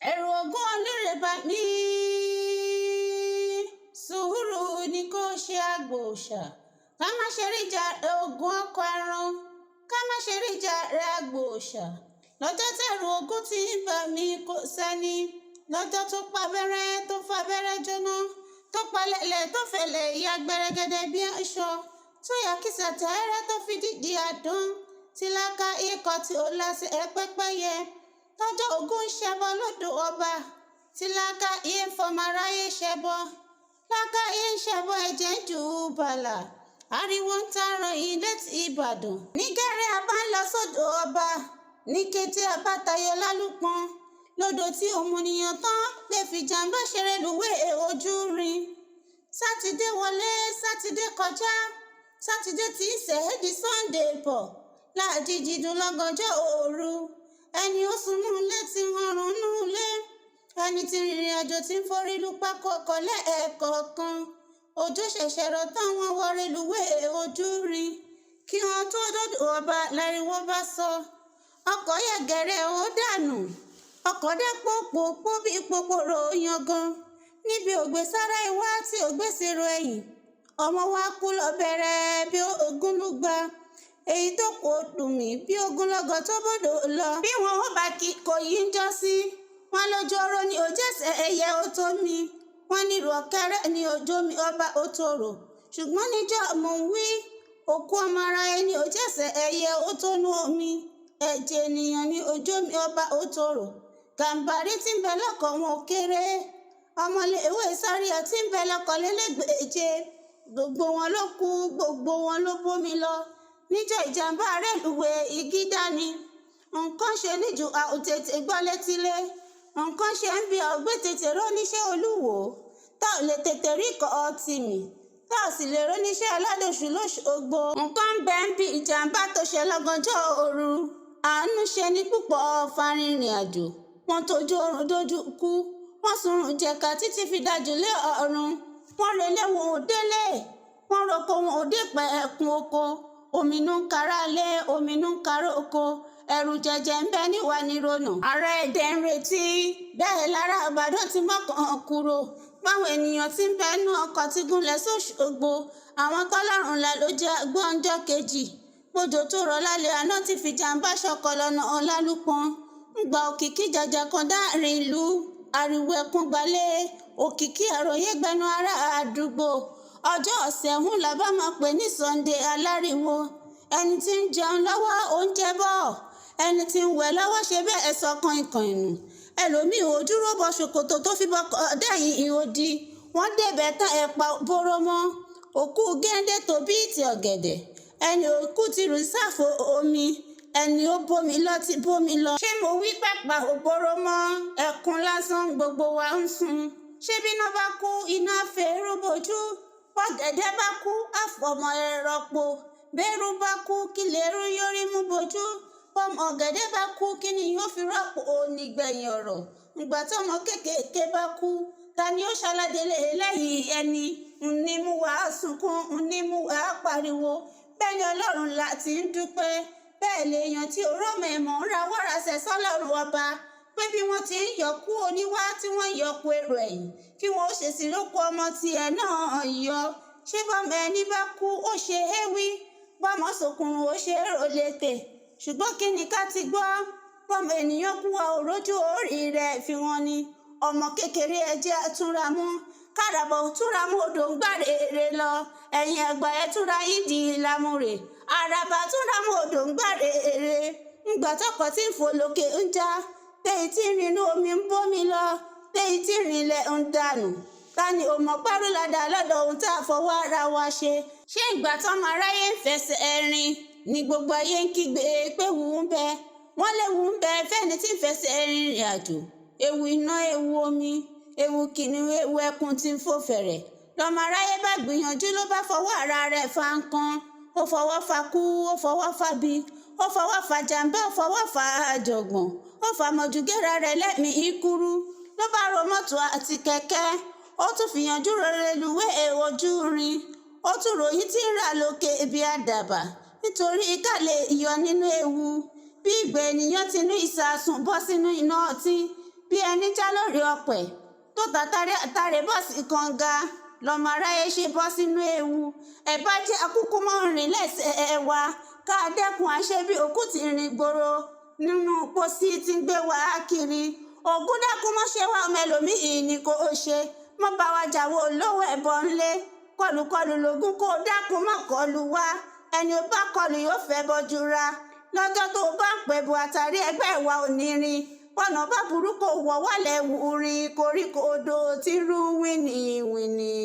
ẹ̀rù ògún olóore bá mi, sùúrù ni kò ṣe àgbò òòṣà. Ká má ṣe ríjà ogun ọkọ ẹran, ká má ṣe ríjà rẹ àgbò òòṣà. Lọ́jọ́ tẹ̀rù ògún ti ń bà mí kò sẹ́ni, lọ́jọ́ tó pa abẹ́rẹ́ tó fa abẹ́rẹ́ jóná, tó pa lẹ̀lẹ̀ tó fẹ̀lẹ̀ ìyá gbẹrẹgẹdẹ bí aṣọ, tó yà kìsà tẹ́rẹ́ tó fi dídì àdán, tìlákà ikọ̀ tí ó lásì ẹ pẹ́pẹ́yẹ. Lọ́jọ́ ògún ń ṣẹbọ lódò ọba, tìlákà iye ń fọmọ aráyé ṣẹbọ, lákà iye ń ṣẹbọ ẹ̀jẹ̀ ń jù ú bàlà. Ariwo ń tààràn yìí létí Ìbàdàn. Ní gẹ́rẹ́ a bá ń lọ sódò ọba, ní kété a bá tayọ lálùpọ̀n, lódò tí òmùnìyàn tán lè fi jàǹbá ṣeré lùwé ojú rin. Sátidé wọlé sátidé kọjá, sátidé tí ń ṣẹ̀ẹ́dì Sunday bọ̀, láàdíjì dùn lọ́gànjọ́ òru. Ẹni ó sunú ilé tí wọ́n rùnnú ilé, ẹni tí rìnrìn àjò tí ń forí lu pákó ọkọ̀ lẹ́ẹ̀kọ̀ọ̀kan. Òjò ṣẹ̀ṣẹ̀ rọ̀ tán wọ́n wọ rélùwé ojú rin. Kí wọ́n tó dọ́dọ̀ ọba láriwo bá sọ, ọkọ̀ yẹ̀gẹ̀rẹ̀ ó dànù, ọkọ̀ dé pòpòpò bí pòpòrò yangan. Níbi ògbé sára iwá tí ògbé sèrò ẹ̀yìn, ọmọ wa kú lọ bẹ̀rẹ̀ bí ogúnlúgba. Èyí tó kò dùn mí bí ogúnlọ́gọ̀ tó bọ́dọ̀ lọ. Bí wọn ó bá kí kò yí ń jọ́ sí, wọn lójú ọ̀rọ̀ ni ó jẹ́sẹ̀ ẹyẹ ó tó mi, wọn ní ìrù ọ̀kẹ́rẹ́ ni òjò mi ọba ó tòrò. Ṣùgbọ́n níjọ́ mò ń wí, òkú ọmọ ara ẹni ó jẹ́sẹ̀ ẹyẹ ó tó nú omi, ẹ̀jẹ̀ ènìyàn ni òjò mi ọba ó tòrò. Gàǹbàrí tí ń bẹ lọ́kọ̀ wọn ò kéré, ọmọléèwé Zaria tí ń bẹ lọ́kọ̀ lélẹ́gbẹ̀ẹ́jẹ, gbogbo wọn ló kú, gbogbo wọn ló bómi lọ. Níjọ́ ìjàmbá rélùwé Ìgídá ni, nǹkan ṣe níjù a ò tètè gbọ́ létílé, nǹkan ṣe ń bí ọgbẹ́ tètè róníṣẹ́ Olúwo, tá ò lè tètè rí kọ́ ọtí mi, tá ò sì lè róníṣẹ́ Aládòṣù lóṣogbo. Nǹkan ń bẹ ń bí ìjàmbá tó ṣe lọ́gànjọ́ òru. Àánú ṣe ní púpọ̀ farìnrìn àjò, wọn tójú oorun dójú kú, wọn sùnrùn jẹ̀ka títí fi dájú lé ọ̀run. Wọn relé wọn ò délé, wọn roko wọn ò dé pẹ́ ẹkùn oko. Ominú ń kara lé, ominú ń kara oko, ẹ̀rù jẹjẹ ń bẹ níwà nírònà. Ààrẹ ẹ̀dẹ̀ ń retí, bẹ́ẹ̀ lára Ìbàdàn ti mọ́kàn kúrò. Báwọn ènìyàn ti ń bẹ nú ọkọ̀ ti gúnlẹ̀ sóṣogbo, àwọn tọ́lọ́run là ló jẹ́ gbọ́njọ́ kejì. Òjò tó rọ̀ lálẹ́ àná ti fi jàǹbá ṣọkọ̀ lọ́nà Ọlálùpọ̀n. Ńgbà òkìkí jàjà kan dáàrin ìlú, ariwo ẹkún gbalẹ̀, òkìkí àròyé gbẹnu ará àdúgbò. Ọjọ́ ọ̀sẹ̀ ọ̀hún la bá máa pè ní Sunday aláriwo. Ẹni tí ń jẹun lọ́wọ́ oúnjẹ bọ̀, ẹni tí ń wẹ̀ lọ́wọ́ ṣe bẹ́ẹ̀ sọ kànkàn nù. Ẹlòmíì ò dúró bọ ṣòkòtò tó fi bọkọ̀ dẹ́yìn ìhòdì, wọ́n débẹ̀ tán ẹ̀pà bóró mọ́. Òkú géńdé tó bí ìtì ọ̀gẹ̀dẹ̀, ẹni òkú ti rù sáfò omi, ẹni ó bómi lọ ti bómi lọ. Ṣé mo wí pẹ́pà òbóró mọ́? Ẹkún lásán gbogbo wa ń sun. Ṣé bí iná bá kú iná fèrú bojú? Ọ̀gẹ̀dẹ̀ bá kú àfọmọ ẹ̀rọ po, bẹ́rù bá kú kí lèrú yọrí mú bojú. Ọmọ ọ̀gẹ̀dẹ̀ bá kú kí ni yóò fi rọ́pò onígbẹ̀yìn ọ̀rọ̀. Ìgbà tọ́mọ kéékèèké bá kú, ta ni ó ṣaládélé lẹ́yìn ẹni? Ní mú wa sunkún, ní mú wa pariwo. Bẹ́ẹ̀ ni Ọlọ́run là ti ń dúpẹ́, bẹ́ẹ̀ lèèyàn tí òrómọ ẹ̀mọ́ ń ra wọ́rasẹ̀ sọ́lọ́run ọba, pé bí wọ́n ti ń yọkú oníwá tí wọ́n yọkú èrò ẹ̀yìn, kí wọ́n ó ṣèṣì lóko ọmọ tiẹ̀ náà yọ. Ṣé bọ́mọ ẹni bá kú ó ṣe é wí, bọ́mọ sòkùnrùn ó ṣe é rò létè. Ṣùgbọ́n kí ni ká ti gbọ́? Bọ́mọ ènìyàn kú wa ò rójú orí rẹ̀ fi wọn ni. Ọmọ kékeré ẹjẹ́ àtúnramú, káràbọ̀ túnramú odò ń gbà rere lọ. Ẹ̀yìn ẹ̀gbà ẹ̀ túnra yín di ìlàmúrè, àràbà túnramú odò ń gbà rere. Ńgbà tọkọ̀ tí ń fò lókè ń já, téyí tí ń rinú omi ń bómi lọ, téyí tí ń rinlẹ̀ ń dànù. Ta ni ò mọ̀ párú ládàá lọ́dọ̀ ohun tá a fọwọ́ ara wa ṣe? Ṣé ìgbà tọ́mọ aráyé ń fẹsẹ̀ ẹ̀rin ni gbogbo ayé ń kígbe pé ewu ń bẹ? Wọ́n léwu ń bẹ fẹ́ni tí ń fẹsẹ̀ ẹ̀rin rìn àjò. Ewu iná, ewu omi, ewu kìnìún, ewu ẹkùn tí ń fò fẹ̀rẹ̀. Lọ́mọ aráyé bá gbìyànjú ló bá fọwọ́ ara rẹ̀ fa nǹkan. Ó fọwọ́ fa kú, ó fọwọ́ fa bí, ó fọwọ́ fa jàǹbá, ó fọwọ́ fa àjọ̀gbọ̀n, ó fa mọ̀júgẹ́ra rẹ̀ lẹ́mìí ìkúrú. Ló bá ro mọ́tò àti kẹ̀kẹ́, ó tún fìyànjú rélùwé ojú rin, ó tún ròyìn tí ń rà lókè ibi àdàbà nítorí ká lè yọ nínú ewu. Bí ìgbẹ́ ènìyàn tinú ìsasùn bọ́ sínú iná ọtí, bí ẹni já lórí ọ̀pẹ tó tàtàrẹ bọ́ sí kànga lọ́mọ aráyé ṣe bọ́ sínú ewu. ẹ bá jẹ́ akúkú mọ́ rìn lẹ́sẹ̀ wa ká dẹ́kun àṣebí òkú ti rìn gbòòrò nínú pósí tí ń gbé wa kiri. Ògún dákun mọ́ ṣe wá ọmọ ẹlòmíì ni kò ṣe mọ́ bá wa jàwó olówó ẹ̀bọ ńlé kọlùkọlù lògún kó dákun mọ́ kọlù wá ẹni ó bá kọlù yóò fẹ́ bọ́jú ra lọ́jọ́ tó bá ń pẹ̀bù àtàrí ẹgbẹ́ ìwà onírin bọ́nà bá burú kò wọ̀ wálẹ̀ wúrin koríko odò tí rú wíníwíní.